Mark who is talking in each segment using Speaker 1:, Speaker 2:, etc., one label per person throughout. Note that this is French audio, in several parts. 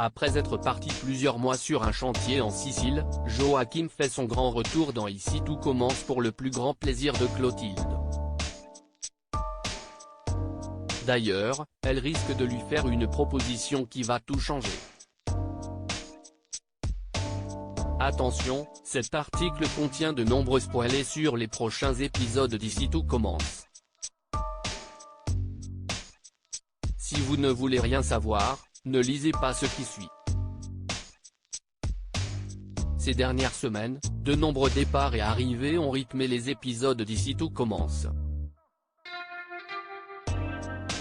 Speaker 1: Après être parti plusieurs mois sur un chantier en Sicile, Joachim fait son grand retour dans Ici tout commence pour le plus grand plaisir de Clotilde. D'ailleurs, elle risque de lui faire une proposition qui va tout changer. Attention, cet article contient de nombreux spoilers sur les prochains épisodes d'Ici tout commence. Si vous ne voulez rien savoir, ne lisez pas ce qui suit. Ces dernières semaines, de nombreux départs et arrivées ont rythmé les épisodes d'Ici tout commence.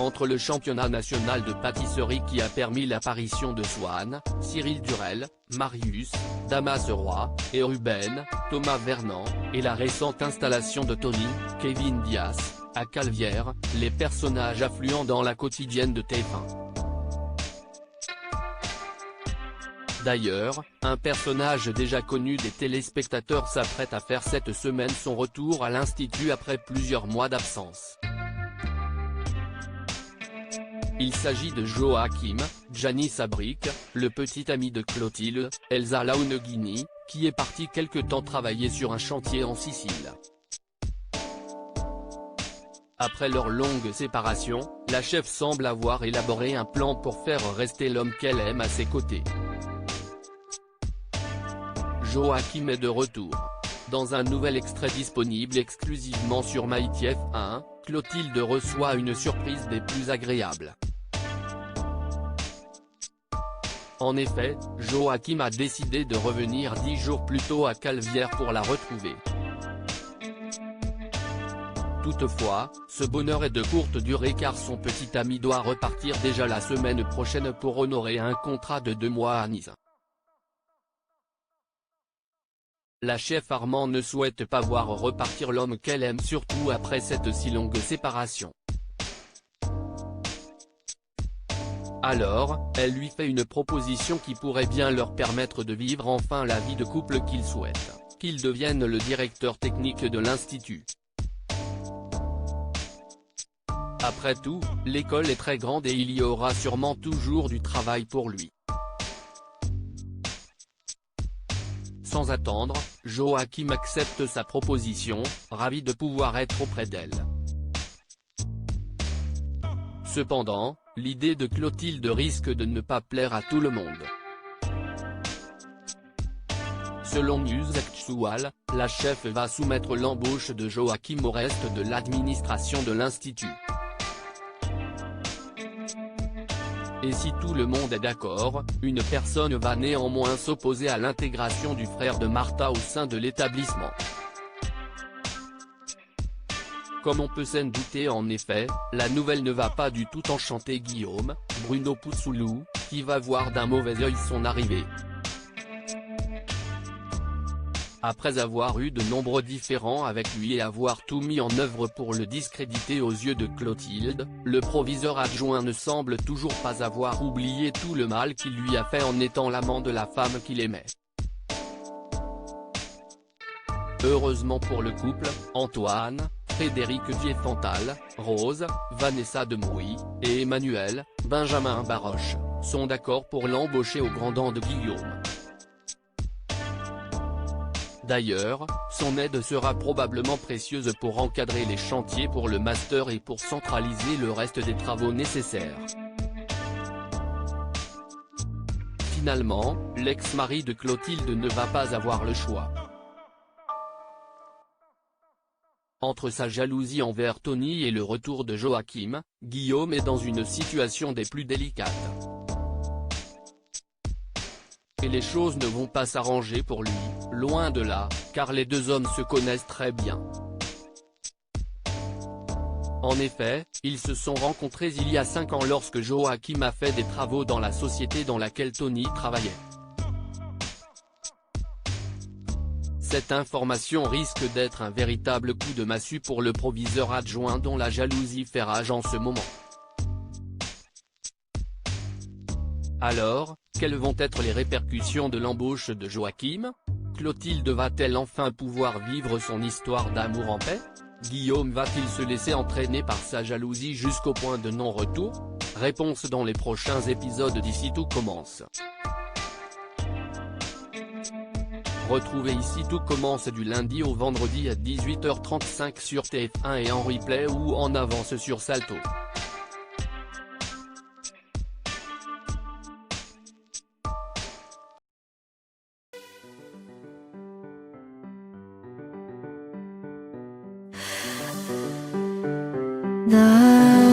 Speaker 1: Entre le championnat national de pâtisserie qui a permis l'apparition de Swan, Cyril Durel, Marius, Damas Roy, et Ruben, Thomas Vernant, et la récente installation de Tony, Kevin Dias, à Calvière, les personnages affluent dans la quotidienne de TF1. D'ailleurs, un personnage déjà connu des téléspectateurs s'apprête à faire cette semaine son retour à l'Institut après plusieurs mois d'absence. Il s'agit de Joachim, Gianni Sabric, le petit ami de Clotilde, Elsa Launeghini, qui est parti quelque temps travailler sur un chantier en Sicile. Après leur longue séparation, la chef semble avoir élaboré un plan pour faire rester l'homme qu'elle aime à ses côtés. Joachim est de retour. Dans un nouvel extrait disponible exclusivement sur MyTF1, Clotilde reçoit une surprise des plus agréables. En effet, Joachim a décidé de revenir 10 jours plus tôt à Calvière pour la retrouver. Toutefois, ce bonheur est de courte durée car son petit ami doit repartir déjà la semaine prochaine pour honorer un contrat de 2 mois à Nice. La chef Armand ne souhaite pas voir repartir l'homme qu'elle aime surtout après cette si longue séparation. Alors, elle lui fait une proposition qui pourrait bien leur permettre de vivre enfin la vie de couple qu'ils souhaitent, qu'il devienne le directeur technique de l'Institut. Après tout, l'école est très grande et il y aura sûrement toujours du travail pour lui. Sans attendre, Joachim accepte sa proposition, ravi de pouvoir être auprès d'elle. Cependant, l'idée de Clotilde risque de ne pas plaire à tout le monde. Selon News Actual, la chef va soumettre l'embauche de Joachim au reste de l'administration de l'Institut. Et si tout le monde est d'accord, une personne va néanmoins s'opposer à l'intégration du frère de Martha au sein de l'établissement. Comme on peut s'en douter en effet, la nouvelle ne va pas du tout enchanter Guillaume, Bruno Puzoulou, qui va voir d'un mauvais œil son arrivée. Après avoir eu de nombreux différends avec lui et avoir tout mis en œuvre pour le discréditer aux yeux de Clotilde, le proviseur adjoint ne semble toujours pas avoir oublié tout le mal qu'il lui a fait en étant l'amant de la femme qu'il aimait. Heureusement pour le couple, Antoine, Frédéric Diefenthal, Rose, Vanessa Demouy, et Emmanuel, Benjamin Baroche, sont d'accord pour l'embaucher au grand dam de Guillaume. D'ailleurs, son aide sera probablement précieuse pour encadrer les chantiers pour le master et pour centraliser le reste des travaux nécessaires. Finalement, l'ex-mari de Clotilde ne va pas avoir le choix. Entre sa jalousie envers Tony et le retour de Joachim, Guillaume est dans une situation des plus délicates. Et les choses ne vont pas s'arranger pour lui, loin de là, car les deux hommes se connaissent très bien. En effet, ils se sont rencontrés il y a 5 ans lorsque Joachim a fait des travaux dans la société dans laquelle Tony travaillait. Cette information risque d'être un véritable coup de massue pour le proviseur adjoint dont la jalousie fait rage en ce moment. Alors, quelles vont être les répercussions de l'embauche de Joachim? Clotilde va-t-elle enfin pouvoir vivre son histoire d'amour en paix? Guillaume va-t-il se laisser entraîner par sa jalousie jusqu'au point de non-retour? Réponse dans les prochains épisodes d'Ici Tout commence. Retrouvez Ici Tout commence du lundi au vendredi à 18h35 sur TF1 et en replay ou en avance sur Salto.
Speaker 2: 나